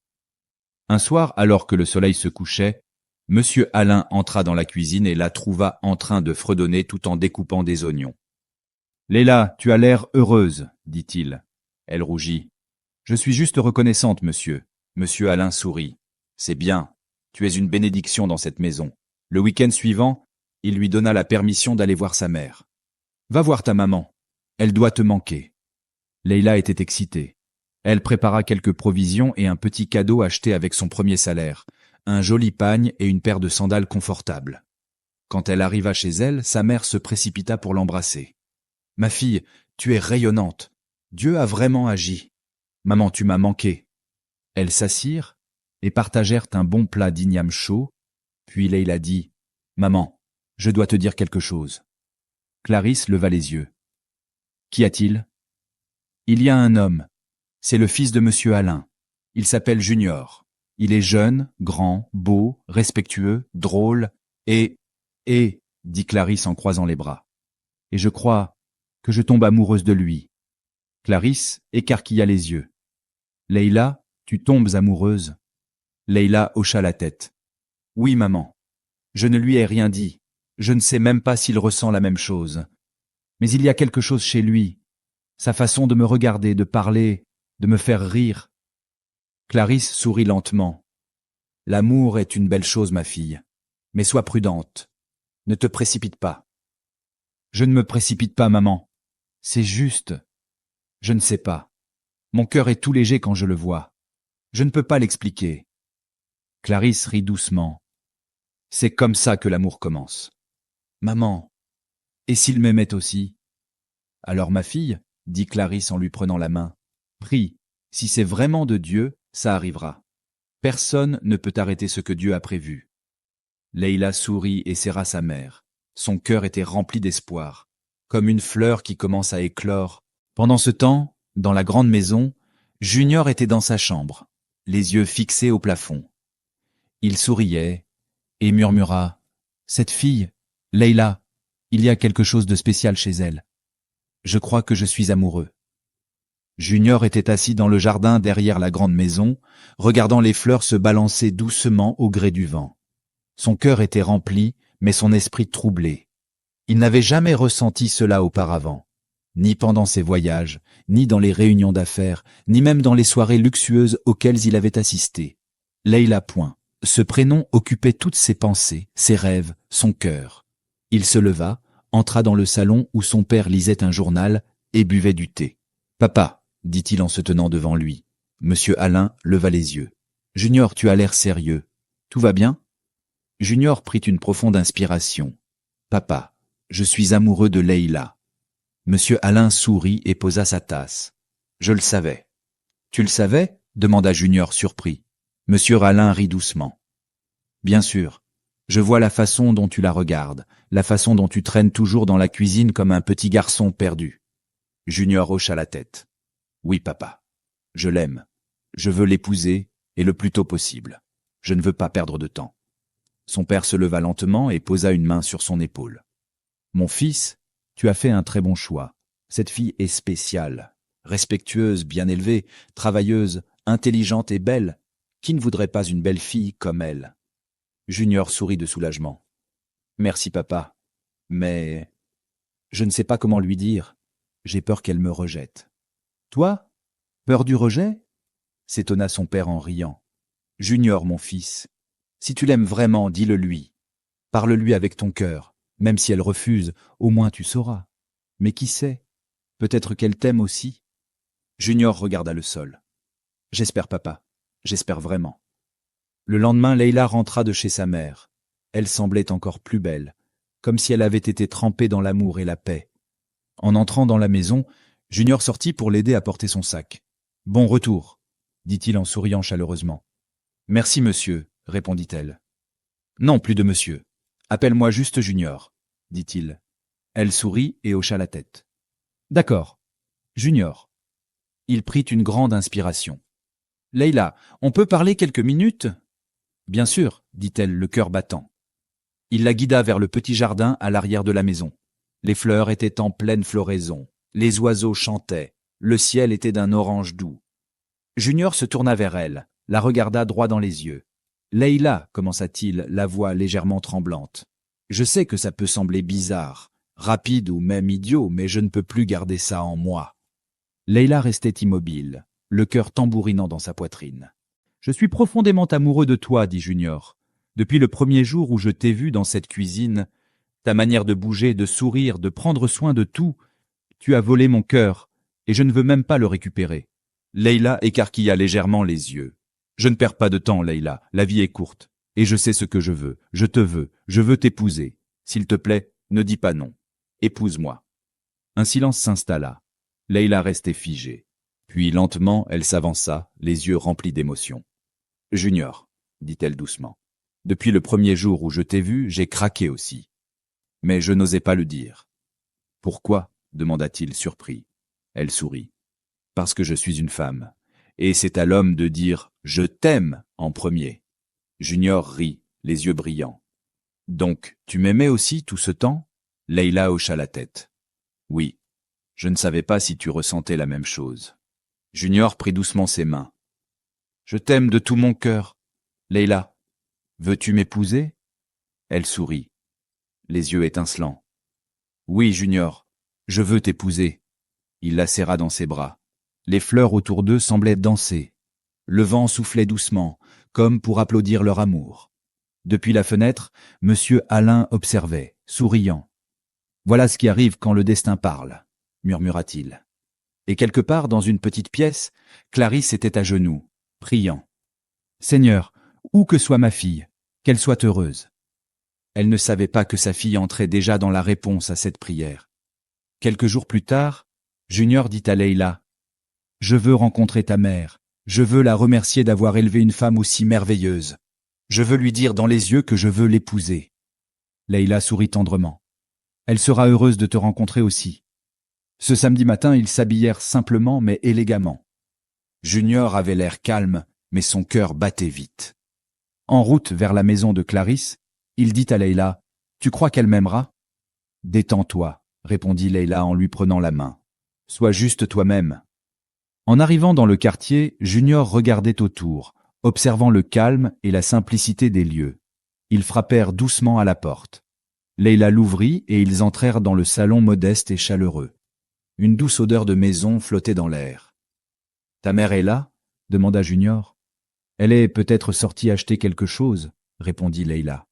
Un soir, alors que le soleil se couchait, Monsieur Alain entra dans la cuisine et la trouva en train de fredonner tout en découpant des oignons. « Leïla, tu as l'air heureuse, dit-il. Elle rougit. « Je suis juste reconnaissante, monsieur. » Monsieur Alain sourit. « C'est bien. Tu es une bénédiction dans cette maison. » Le week-end suivant, il lui donna la permission d'aller voir sa mère. « Va voir ta maman. Elle doit te manquer. » Leïla était excitée. Elle prépara quelques provisions et un petit cadeau acheté avec son premier salaire, un joli pagne et une paire de sandales confortables. Quand elle arriva chez elle, sa mère se précipita pour l'embrasser. « Ma fille, tu es rayonnante. Dieu a vraiment agi. Maman, tu m'as manqué. » Elles s'assirent et partagèrent un bon plat d'igname chaud, puis Leïla dit « Maman, je dois te dire quelque chose. » Clarisse leva les yeux. « Qu'y a-t-il » ? « Il y a un homme. C'est le fils de monsieur Alain. Il s'appelle Junior. Il est jeune, grand, beau, respectueux, drôle, et, dit Clarisse en croisant les bras. Et je crois que je tombe amoureuse de lui. Clarisse écarquilla les yeux. Leïla, tu tombes amoureuse? Leïla hocha la tête. Oui, maman. Je ne lui ai rien dit. Je ne sais même pas s'il ressent la même chose. Mais il y a quelque chose chez lui. Sa façon de me regarder, de parler, de me faire rire. Clarisse sourit lentement. L'amour est une belle chose, ma fille. Mais sois prudente. Ne te précipite pas. Je ne me précipite pas, maman. C'est juste. Je ne sais pas. Mon cœur est tout léger quand je le vois. Je ne peux pas l'expliquer. Clarisse rit doucement. C'est comme ça que l'amour commence. Maman, et s'il m'aimait aussi? Alors ma fille, dit Clarisse en lui prenant la main, prie, si c'est vraiment de Dieu, ça arrivera. Personne ne peut arrêter ce que Dieu a prévu. Leïla sourit et serra sa mère. Son cœur était rempli d'espoir, comme une fleur qui commence à éclore. Pendant ce temps, dans la grande maison, Junior était dans sa chambre, les yeux fixés au plafond. Il souriait et murmura « Cette fille, Leïla, il y a quelque chose de spécial chez elle. Je crois que je suis amoureux. » Junior était assis dans le jardin derrière la grande maison, regardant les fleurs se balancer doucement au gré du vent. Son cœur était rempli, mais son esprit troublé. Il n'avait jamais ressenti cela auparavant, ni pendant ses voyages, ni dans les réunions d'affaires, ni même dans les soirées luxueuses auxquelles il avait assisté. Leïla point. Ce prénom occupait toutes ses pensées, ses rêves, son cœur. Il se leva, entra dans le salon où son père lisait un journal et buvait du thé. « Papa, dit-il en se tenant devant lui, Monsieur Alain leva les yeux. Junior, tu as l'air sérieux. Tout va bien? Junior prit une profonde inspiration. Papa, je suis amoureux de Leïla. Monsieur Alain sourit et posa sa tasse. Je le savais. Tu le savais? Demanda Junior surpris. Monsieur Alain rit doucement. Bien sûr. Je vois la façon dont tu la regardes, la façon dont tu traînes toujours dans la cuisine comme un petit garçon perdu. Junior hocha la tête. Oui, papa. Je l'aime. Je veux l'épouser, et le plus tôt possible. Je ne veux pas perdre de temps. Son père se leva lentement et posa une main sur son épaule. Mon fils, tu as fait un très bon choix. Cette fille est spéciale, respectueuse, bien élevée, travailleuse, intelligente et belle. Qui ne voudrait pas une belle fille comme elle? Junior sourit de soulagement. Merci, papa. Mais je ne sais pas comment lui dire. J'ai peur qu'elle me rejette. Toi? Peur du rejet? S'étonna son père en riant. Junior, mon fils, si tu l'aimes vraiment, dis-le lui. Parle-lui avec ton cœur. Même si elle refuse, au moins tu sauras. Mais qui sait? Peut-être qu'elle t'aime aussi. Junior regarda le sol. J'espère, papa. J'espère vraiment. Le lendemain, Leïla rentra de chez sa mère. Elle semblait encore plus belle, comme si elle avait été trempée dans l'amour et la paix. En entrant dans la maison, Junior sortit pour l'aider à porter son sac. « Bon retour », dit-il en souriant chaleureusement. « Merci, monsieur », répondit-elle. « Non, plus de monsieur. Appelle-moi juste Junior », dit-il. Elle sourit et hocha la tête. « D'accord. Junior. » Il prit une grande inspiration. « Leïla, on peut parler quelques minutes ?»« Bien sûr, » dit-elle, le cœur battant. Il la guida vers le petit jardin à l'arrière de la maison. Les fleurs étaient en pleine floraison. Les oiseaux chantaient. Le ciel était d'un orange doux. Junior se tourna vers elle, la regarda droit dans les yeux. « Leïla, commença-t-il, la voix légèrement tremblante. Je sais que ça peut sembler bizarre, rapide ou même idiot, mais je ne peux plus garder ça en moi. » Leïla restait immobile, le cœur tambourinant dans sa poitrine. « Je suis profondément amoureux de toi, dit Junior. Depuis le premier jour où je t'ai vu dans cette cuisine, ta manière de bouger, de sourire, de prendre soin de tout, tu as volé mon cœur, et je ne veux même pas le récupérer. » Leïla écarquilla légèrement les yeux. « Je ne perds pas de temps, Leïla, la vie est courte, et je sais ce que je veux, je veux t'épouser. S'il te plaît, ne dis pas non. Épouse-moi. » Un silence s'installa. Leïla restait figée. Puis lentement, elle s'avança, les yeux remplis d'émotion. « Junior, » dit-elle doucement, « depuis le premier jour où je t'ai vu, j'ai craqué aussi. Mais je n'osais pas le dire. »« Pourquoi ?» demanda-t-il surpris. Elle sourit. « Parce que je suis une femme. Et c'est à l'homme de dire « je t'aime » en premier. » Junior rit, les yeux brillants. « Donc, tu m'aimais aussi tout ce temps ?» Leïla hocha la tête. « Oui. Je ne savais pas si tu ressentais la même chose. » Junior prit doucement ses mains. « Je t'aime de tout mon cœur. Leïla, veux-tu m'épouser ?» Elle sourit, les yeux étincelants. « Oui, Junior, je veux t'épouser. » Il la serra dans ses bras. Les fleurs autour d'eux semblaient danser. Le vent soufflait doucement, comme pour applaudir leur amour. Depuis la fenêtre, Monsieur Alain observait, souriant. « Voilà ce qui arrive quand le destin parle, » murmura-t-il. Et quelque part dans une petite pièce, Clarisse était à genoux, priant. « Seigneur, où que soit ma fille, qu'elle soit heureuse. » Elle ne savait pas que sa fille entrait déjà dans la réponse à cette prière. Quelques jours plus tard, Junior dit à Leïla, « Je veux rencontrer ta mère, je veux la remercier d'avoir élevé une femme aussi merveilleuse. Je veux lui dire dans les yeux que je veux l'épouser. » Leïla sourit tendrement. « Elle sera heureuse de te rencontrer aussi. » Ce samedi matin, ils s'habillèrent simplement mais élégamment. Junior avait l'air calme, mais son cœur battait vite. En route vers la maison de Clarisse, il dit à Leïla, « Tu crois qu'elle m'aimera ?»« Détends-toi, » répondit Leïla en lui prenant la main. « Sois juste toi-même. » En arrivant dans le quartier, Junior regardait autour, observant le calme et la simplicité des lieux. Ils frappèrent doucement à la porte. Leïla l'ouvrit et ils entrèrent dans le salon modeste et chaleureux. Une douce odeur de maison flottait dans l'air. « Ta mère est là ?» demanda Junior. « Elle est peut-être sortie acheter quelque chose » répondit Leïla.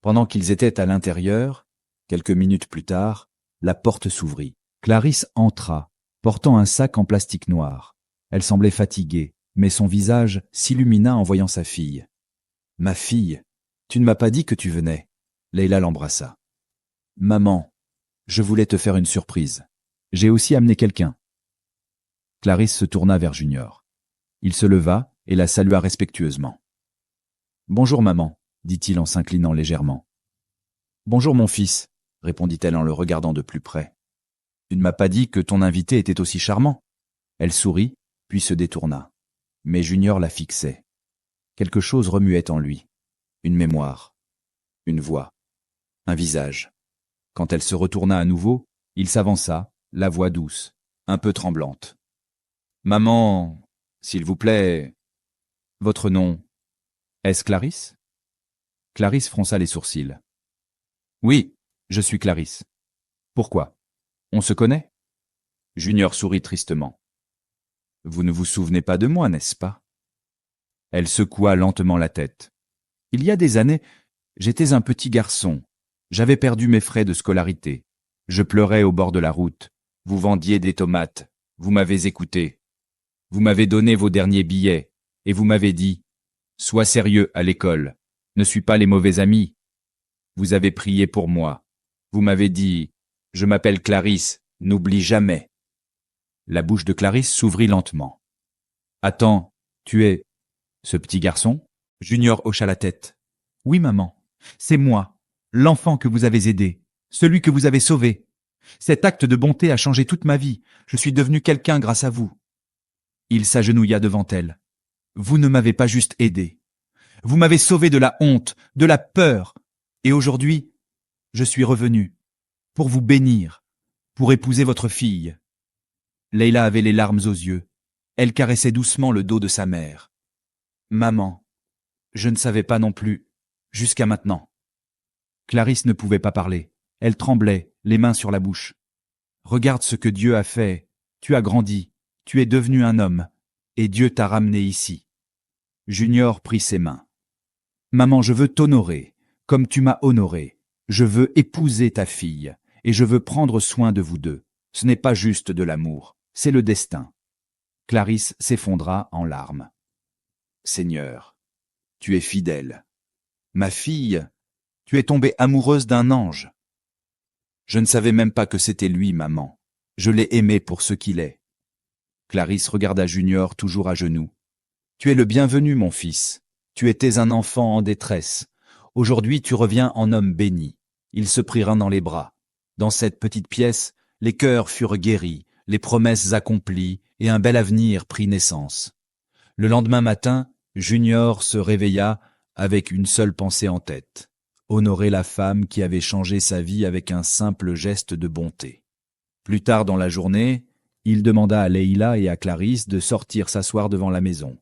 Pendant qu'ils étaient à l'intérieur, quelques minutes plus tard, la porte s'ouvrit. Clarisse entra, portant un sac en plastique noir. Elle semblait fatiguée, mais son visage s'illumina en voyant sa fille. « Ma fille, tu ne m'as pas dit que tu venais. » Leïla l'embrassa. « Maman, je voulais te faire une surprise. J'ai aussi amené quelqu'un. » Clarisse se tourna vers Junior. Il se leva et la salua respectueusement. « Bonjour maman, » dit-il en s'inclinant légèrement. « Bonjour mon fils, » répondit-elle en le regardant de plus près. « Tu ne m'as pas dit que ton invité était aussi charmant. » Elle sourit, puis se détourna. Mais Junior la fixait. Quelque chose remuait en lui. Une mémoire, une voix, un visage. Quand elle se retourna à nouveau, il s'avança, la voix douce, un peu tremblante. « Maman, s'il vous plaît, votre nom, est-ce Clarisse ?» Clarisse fronça les sourcils. « Oui, je suis Clarisse. Pourquoi? On se connaît ?» Junior sourit tristement. « Vous ne vous souvenez pas de moi, n'est-ce pas ?» Elle secoua lentement la tête. « Il y a des années, j'étais un petit garçon. J'avais perdu mes frais de scolarité. Je pleurais au bord de la route. Vous vendiez des tomates. Vous m'avez écouté. Vous m'avez donné vos derniers billets. Et vous m'avez dit, « Sois sérieux à l'école. Ne suis pas les mauvais amis. » Vous avez prié pour moi. Vous m'avez dit, « Je m'appelle Clarisse. N'oublie jamais. » La bouche de Clarisse s'ouvrit lentement. « Attends, tu es... ce petit garçon ?» Junior hocha la tête. « Oui, maman. C'est moi, l'enfant que vous avez aidé, celui que vous avez sauvé. Cet acte de bonté a changé toute ma vie. Je suis devenu quelqu'un grâce à vous. » Il s'agenouilla devant elle. « Vous ne m'avez pas juste aidé. Vous m'avez sauvé de la honte, de la peur. Et aujourd'hui, je suis revenu pour vous bénir, pour épouser votre fille. » Leïla avait les larmes aux yeux. Elle caressait doucement le dos de sa mère. « Maman, je ne savais pas non plus, jusqu'à maintenant. » Clarisse ne pouvait pas parler. Elle tremblait, les mains sur la bouche. « Regarde ce que Dieu a fait. Tu as grandi, tu es devenu un homme, et Dieu t'a ramené ici. » Junior prit ses mains. « Maman, je veux t'honorer, comme tu m'as honoré. Je veux épouser ta fille, et je veux prendre soin de vous deux. Ce n'est pas juste de l'amour, c'est le destin. » Clarisse s'effondra en larmes. « Seigneur, tu es fidèle. Ma fille, tu es tombée amoureuse d'un ange. Je ne savais même pas que c'était lui, maman. Je l'ai aimé pour ce qu'il est. » Clarisse regarda Junior toujours à genoux. « Tu es le bienvenu, mon fils. Tu étais un enfant en détresse. Aujourd'hui, tu reviens en homme béni. » Ils se prirent dans les bras. Dans cette petite pièce, les cœurs furent guéris, les promesses accomplies, et un bel avenir prit naissance. Le lendemain matin, Junior se réveilla avec une seule pensée en tête: honorer la femme qui avait changé sa vie avec un simple geste de bonté. Plus tard dans la journée, il demanda à Leïla et à Clarisse de sortir s'asseoir devant la maison.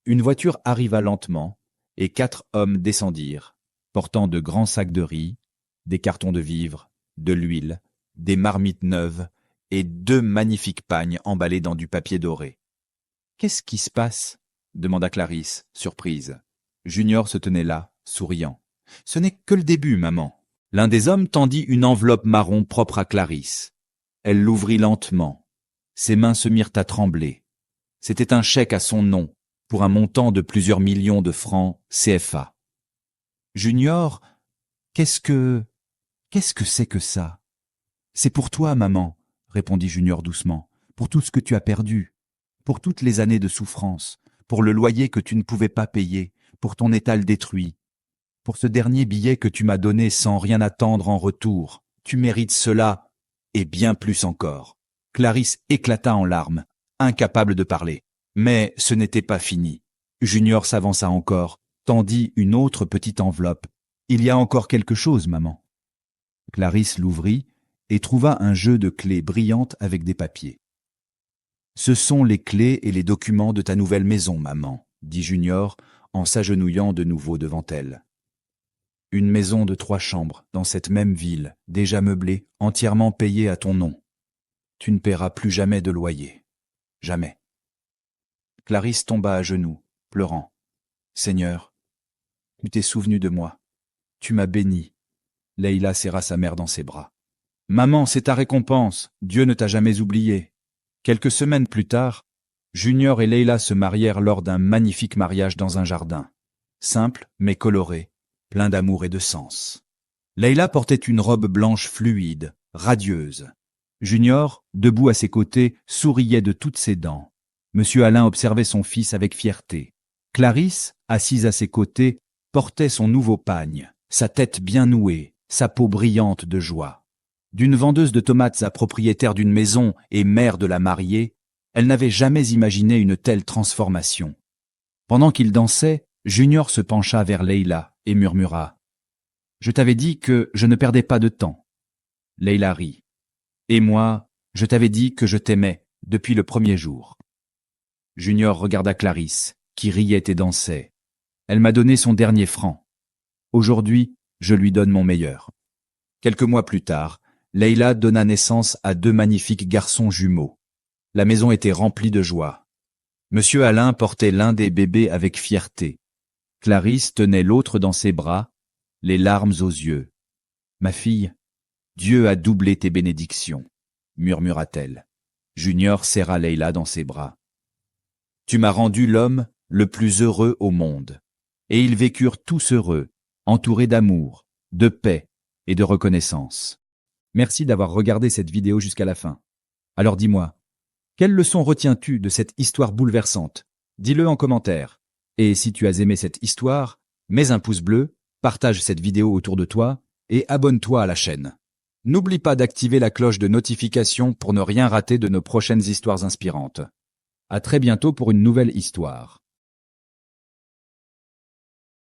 Une voiture arriva lentement, et 4 hommes descendirent, portant de grands sacs de riz, des cartons de vivres, de l'huile, des marmites neuves et 2 magnifiques pagnes emballés dans du papier doré. « Qu'est-ce qui se passe ?» demanda Clarisse, surprise. Junior se tenait là, souriant. « Ce n'est que le début, maman. » L'un des hommes tendit une enveloppe marron propre à Clarisse. Elle l'ouvrit lentement. Ses mains se mirent à trembler. C'était un chèque à son nom, pour un montant de plusieurs millions de francs CFA. « Junior, qu'est-ce que c'est que ça ?»« C'est pour toi, maman, » répondit Junior doucement, « pour tout ce que tu as perdu, pour toutes les années de souffrance, pour le loyer que tu ne pouvais pas payer, pour ton étal détruit, pour ce dernier billet que tu m'as donné sans rien attendre en retour. Tu mérites cela, et bien plus encore. » Clarisse éclata en larmes, incapable de parler. Mais ce n'était pas fini. Junior s'avança encore, tendit une autre petite enveloppe. « Il y a encore quelque chose, maman. » Clarisse l'ouvrit et trouva un jeu de clés brillantes avec des papiers. « Ce sont les clés et les documents de ta nouvelle maison, maman, » dit Junior en s'agenouillant de nouveau devant elle. « Une maison de 3 chambres, dans cette même ville, déjà meublée, entièrement payée à ton nom. Tu ne paieras plus jamais de loyer. Jamais. » Clarisse tomba à genoux, pleurant. « Seigneur, tu t'es souvenu de moi. Tu m'as béni. » Leïla serra sa mère dans ses bras. « Maman, c'est ta récompense. Dieu ne t'a jamais oublié. » Quelques semaines plus tard, Junior et Leila se marièrent lors d'un magnifique mariage dans un jardin. Simple, mais coloré, plein d'amour et de sens. Leila portait une robe blanche fluide, radieuse. Junior, debout à ses côtés, souriait de toutes ses dents. Monsieur Alain observait son fils avec fierté. Clarisse, assise à ses côtés, portait son nouveau pagne, sa tête bien nouée, sa peau brillante de joie. D'une vendeuse de tomates à propriétaire d'une maison et mère de la mariée, elle n'avait jamais imaginé une telle transformation. Pendant qu'ils dansaient, Junior se pencha vers Leila et murmura « Je t'avais dit que je ne perdais pas de temps. » Leila rit. « Et moi, je t'avais dit que je t'aimais depuis le premier jour. » Junior regarda Clarisse, qui riait et dansait. « Elle m'a donné son dernier franc. Aujourd'hui, je lui donne mon meilleur. » Quelques mois plus tard, Leila donna naissance à 2 magnifiques garçons jumeaux. La maison était remplie de joie. Monsieur Alain portait l'un des bébés avec fierté. Clarisse tenait l'autre dans ses bras, les larmes aux yeux. « Ma fille, Dieu a doublé tes bénédictions, » murmura-t-elle. Junior serra Leila dans ses bras. « Tu m'as rendu l'homme le plus heureux au monde. » Et ils vécurent tous heureux, entourés d'amour, de paix et de reconnaissance. Merci d'avoir regardé cette vidéo jusqu'à la fin. Alors dis-moi, quelle leçon retiens-tu de cette histoire bouleversante? Dis-le en commentaire. Et si tu as aimé cette histoire, mets un pouce bleu, partage cette vidéo autour de toi et abonne-toi à la chaîne. N'oublie pas d'activer la cloche de notification pour ne rien rater de nos prochaines histoires inspirantes. À très bientôt pour une nouvelle histoire.